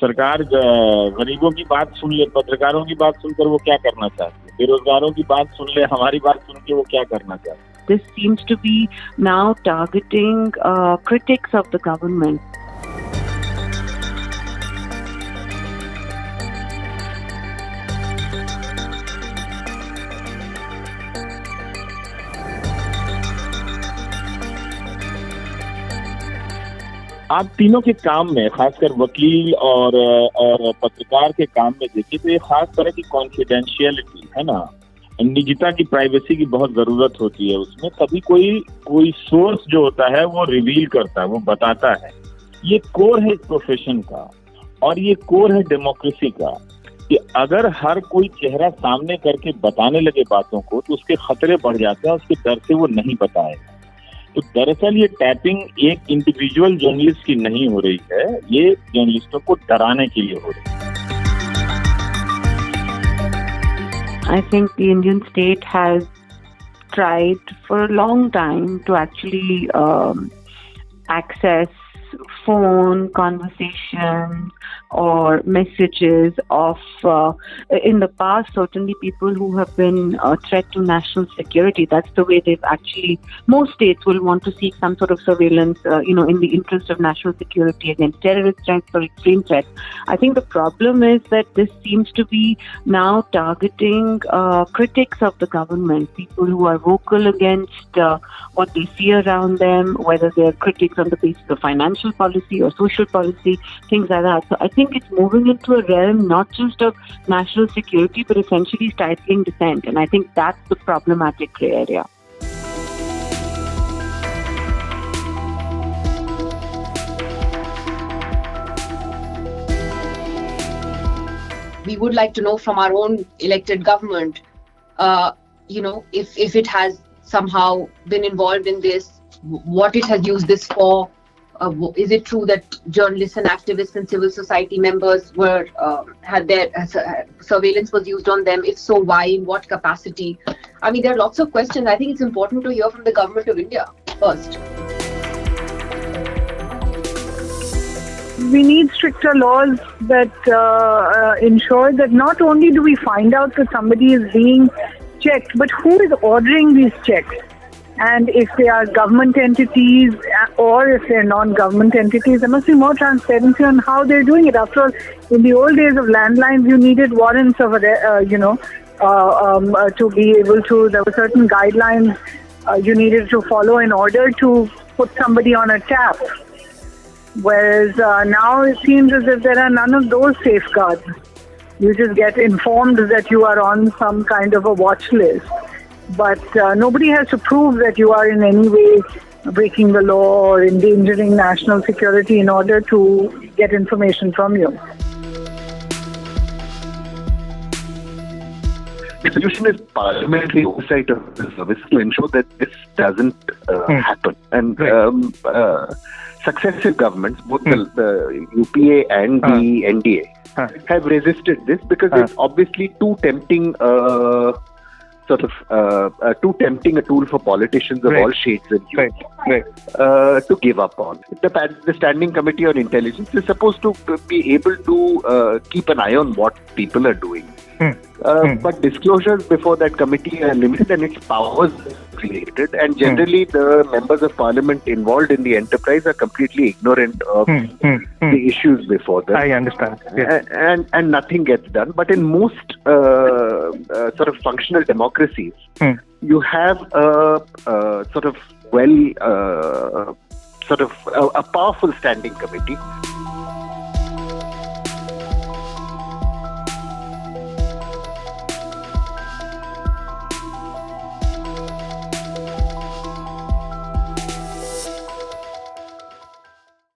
सरकार गरीबों की बात सुन ले, पत्रकारों की बात सुनकर वो क्या करना चाहती है, बेरोजगारों की बात सुन ले, हमारी बात सुन के वो क्या करना चाहती है. This seems to be now targeting critics of the government. आप तीनों के काम में, खासकर वकील और पत्रकार के काम में देखिए तो ये खास तरह की कॉन्फिडेंशियलिटी है ना, निजता की, प्राइवेसी की बहुत जरूरत होती है उसमें. तभी कोई सोर्स जो होता है वो रिवील करता है, वो बताता है. ये कोर है इस प्रोफेशन का और ये कोर है डेमोक्रेसी का कि अगर हर कोई चेहरा सामने करके बताने लगे बातों को तो उसके खतरे बढ़ जाते हैं, उसके डर से वो नहीं बताएगा. तो दरअसल ये टैपिंग एक इंडिविजुअल जर्नलिस्ट की नहीं हो रही है, ये जर्नलिस्टों को डराने के लिए हो रही है. I think the Indian state has tried for a long time to actually access phone conversations or messages of, in the past, certainly people who have been a threat to national security. That's the way they've actually, most states will want to seek some sort of surveillance, in the interest of national security against terrorist threats or extreme threats. I think the problem is that this seems to be now targeting critics of the government, people who are vocal against what they see around them, whether they're critics on the basis of financial policy or social policy, things like that. So I think it's moving into a realm not just of national security, but essentially stifling dissent. And I think that's the problematic grey area. We would like to know from our own elected government, if it has somehow been involved in this, what it has used this for. Is it true that journalists and activists and civil society members had their surveillance was used on them? If so, why? In what capacity? I mean, there are lots of questions. I think it's important to hear from the government of India first. We need stricter laws that ensure that not only do we find out that somebody is being checked, but who is ordering these checks. And if they are government entities or if they're non-government entities, there must be more transparency on how they're doing it. After all, in the old days of landlines, you needed warrants of, to be able to, there were certain guidelines you needed to follow in order to put somebody on a tap. Whereas now it seems as if there are none of those safeguards. You just get informed that you are on some kind of a watch list. But nobody has to prove that you are in any way breaking the law or endangering national security in order to get information from you. The solution is parliamentary oversight of the service to ensure that this doesn't happen. And successive governments, both the UPA and the NDA, have resisted this because it's obviously too tempting. Too tempting a tool for politicians of all shades and hues to give up on. The Standing Committee on Intelligence is supposed to be able to keep an eye on what people are doing. But disclosures before that committee are limited and its powers are created, and generally the members of parliament involved in the enterprise are completely ignorant of the issues before them. I understand. Yes. And nothing gets done. But in most sort of functional democracies, you have a powerful standing committee.